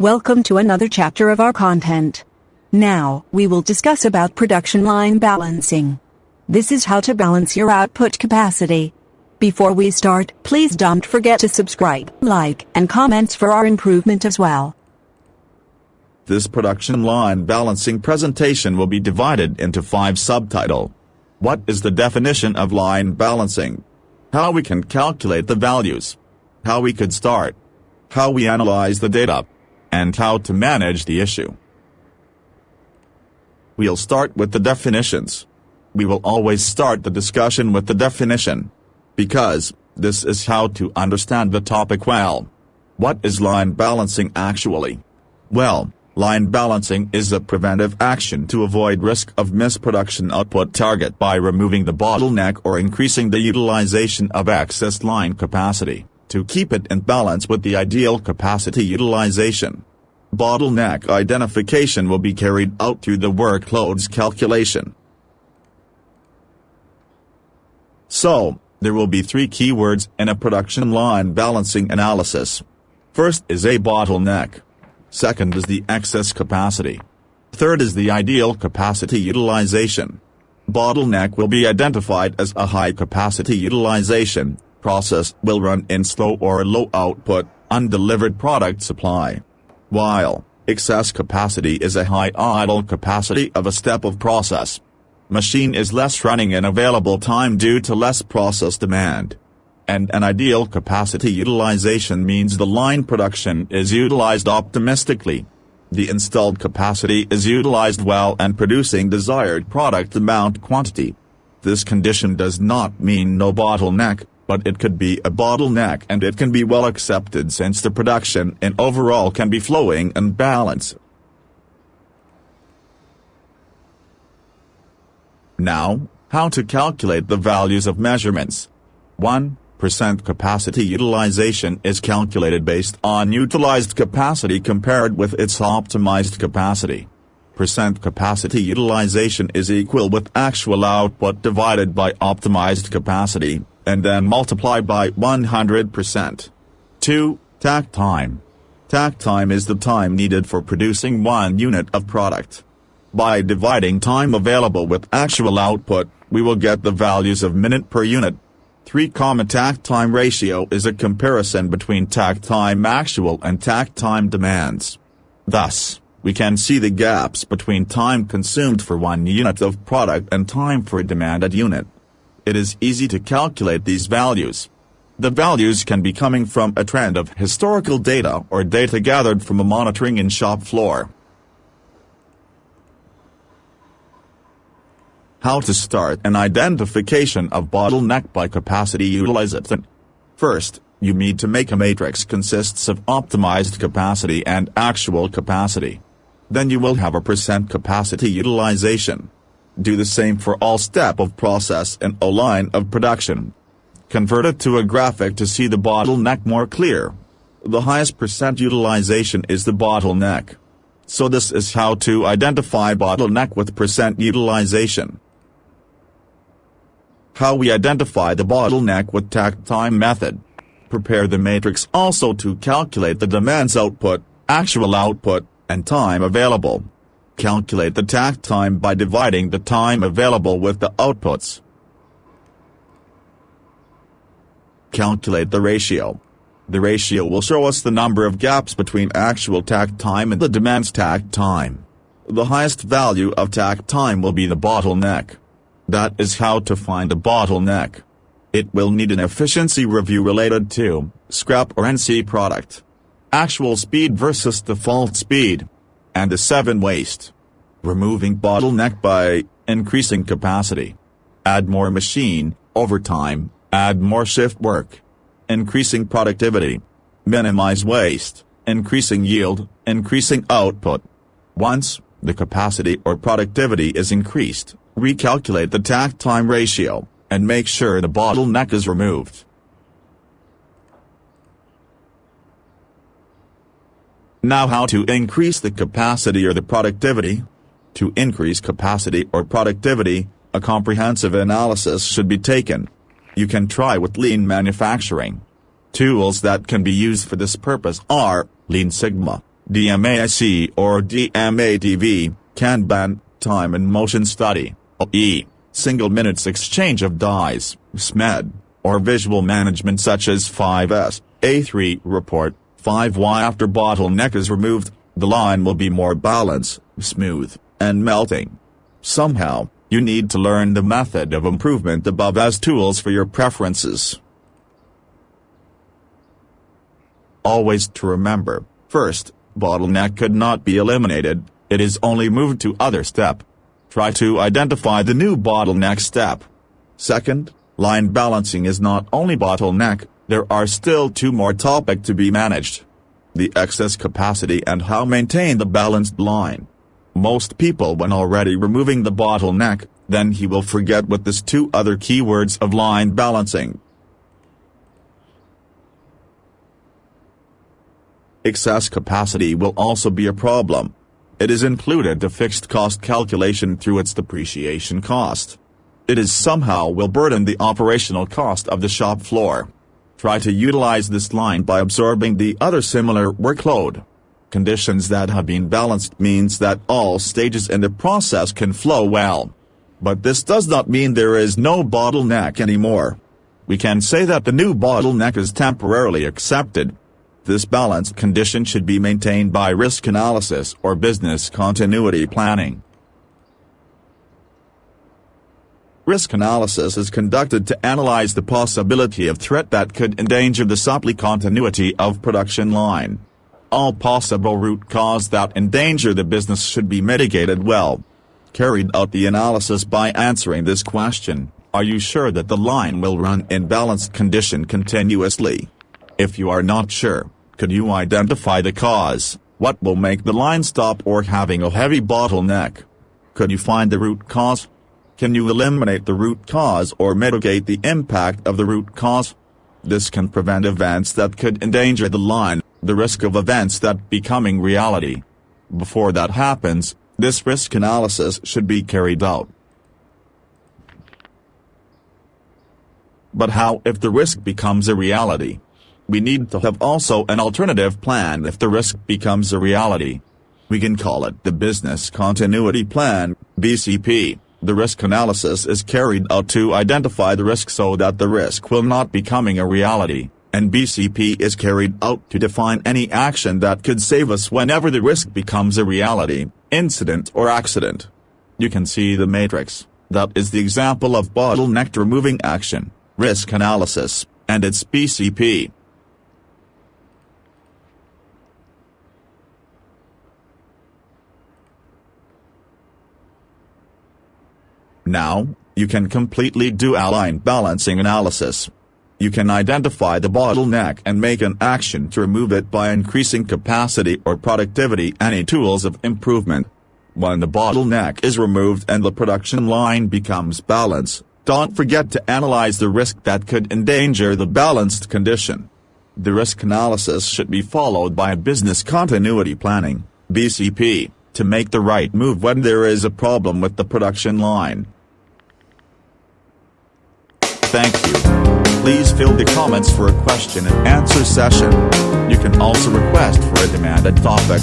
Welcome to another chapter of our content. Now, we will discuss about production line balancing. This is how to balance your output capacity. Before we start, please don't forget to subscribe, like, and comment for our improvement as well. This production line balancing presentation will be divided into 5 subtitle. What is the definition of line balancing? How we can calculate the values. How we could start. How we analyze the data. And how to manage the issue. We'll start with the definitions. We will always start the discussion with the definition, because this is how to understand the topic well. What is line balancing actually? Well, line balancing is a preventive action to avoid risk of misproduction output target by removing the bottleneck or increasing the utilization of excess line capacity, to keep it in balance with the ideal capacity utilization. Bottleneck identification will be carried out through the workloads calculation. So, there will be 3 keywords in a production line balancing analysis. First is a bottleneck. Second is the excess capacity. Third is the ideal capacity utilization. Bottleneck will be identified as a high capacity utilization. Process will run in slow or low output, undelivered product supply. While excess capacity is a high idle capacity of a step of process. Machine is less running in available time due to less process demand. And an ideal capacity utilization means the line production is utilized optimistically. The installed capacity is utilized well and producing desired product amount quantity. This condition does not mean no bottleneck, but it could be a bottleneck and it can be well accepted since the production and overall can be flowing and balanced. Now, how to calculate the values of measurements. 1% capacity utilization is calculated based on utilized capacity compared with its optimized capacity. Percent capacity utilization is equal with actual output divided by optimized capacity, and then multiplied by 100%. 2. Tact time. Tact time is the time needed for producing 1 unit of product. By dividing time available with actual output, we will get the values of minute per unit. 3. Tact time ratio is a comparison between tact time actual and tact time demands. Thus, we can see the gaps between time consumed for 1 unit of product and time for demanded unit. It is easy to calculate these values. The values can be coming from a trend of historical data or data gathered from a monitoring in shop floor. How to start an identification of bottleneck by capacity utilization. First, you need to make a matrix consists of optimized capacity and actual capacity. Then you will have a percent capacity utilization. Do the same for all step of process and a line of production. Convert it to a graphic to see the bottleneck more clear. The highest percent utilization is the bottleneck. So this is how to identify bottleneck with percent utilization. How we identify the bottleneck with tact time method. Prepare the matrix also to calculate the demands output, actual output, and time available. Calculate the tact time by dividing the time available with the outputs. Calculate the ratio. The ratio will show us the number of gaps between actual tact time and the demands tact time. The highest value of tact time will be the bottleneck. That is how to find a bottleneck. It will need an efficiency review related to scrap or NC product, actual speed versus default speed, and the 7 waste. Removing bottleneck by increasing capacity. Add more machine, overtime, add more shift work. Increasing productivity. Minimize waste, increasing yield, increasing output. Once the capacity or productivity is increased, recalculate the tact time ratio, and make sure the bottleneck is removed. Now how to increase the capacity or the productivity? To increase capacity or productivity, a comprehensive analysis should be taken. You can try with lean manufacturing. Tools that can be used for this purpose are Lean Sigma, DMAIC or DMADV, Kanban, time and motion study, i.e., single minutes exchange of dies, SMED, or visual management such as 5S, A3 report, 5Y. After bottleneck is removed, the line will be more balanced, smooth, and melting. Somehow, you need to learn the method of improvement above as tools for your preferences. Always to remember, first, bottleneck could not be eliminated, it is only moved to other step. Try to identify the new bottleneck step. Second, line balancing is not only bottleneck, there are still two more topics to be managed. The excess capacity and how maintain the balanced line. Most people when already removing the bottleneck, then he will forget with these two other keywords of line balancing. Excess capacity will also be a problem. It is included to fixed cost calculation through its depreciation cost. It is somehow will burden the operational cost of the shop floor. Try to utilize this line by absorbing the other similar workload. Conditions that have been balanced means that all stages in the process can flow well. But this does not mean there is no bottleneck anymore. We can say that the new bottleneck is temporarily accepted. This balanced condition should be maintained by risk analysis or business continuity planning. Risk analysis is conducted to analyze the possibility of threat that could endanger the supply continuity of production line. All possible root cause that endanger the business should be mitigated well. Carried out the analysis by answering this question: are you sure that the line will run in balanced condition continuously? If you are not sure, could you identify the cause, what will make the line stop or having a heavy bottleneck? Could you find the root cause? Can you eliminate the root cause or mitigate the impact of the root cause? This can prevent events that could endanger the line, the risk of events that becoming reality. Before that happens, this risk analysis should be carried out. But how if the risk becomes a reality? We need to have also an alternative plan if the risk becomes a reality. We can call it the Business Continuity Plan, BCP. The risk analysis is carried out to identify the risk so that the risk will not becoming a reality, and BCP is carried out to define any action that could save us whenever the risk becomes a reality, incident or accident. You can see the matrix. That is the example of bottleneck removing action, risk analysis, and its BCP. Now, you can completely do a line balancing analysis. You can identify the bottleneck and make an action to remove it by increasing capacity or productivity. Any tools of improvement. When the bottleneck is removed and the production line becomes balanced, don't forget to analyze the risk that could endanger the balanced condition. The risk analysis should be followed by business continuity planning, BCP, to make the right move when there is a problem with the production line. Thank you. Please fill the comments for a question and answer session. You can also request for a demanded topic.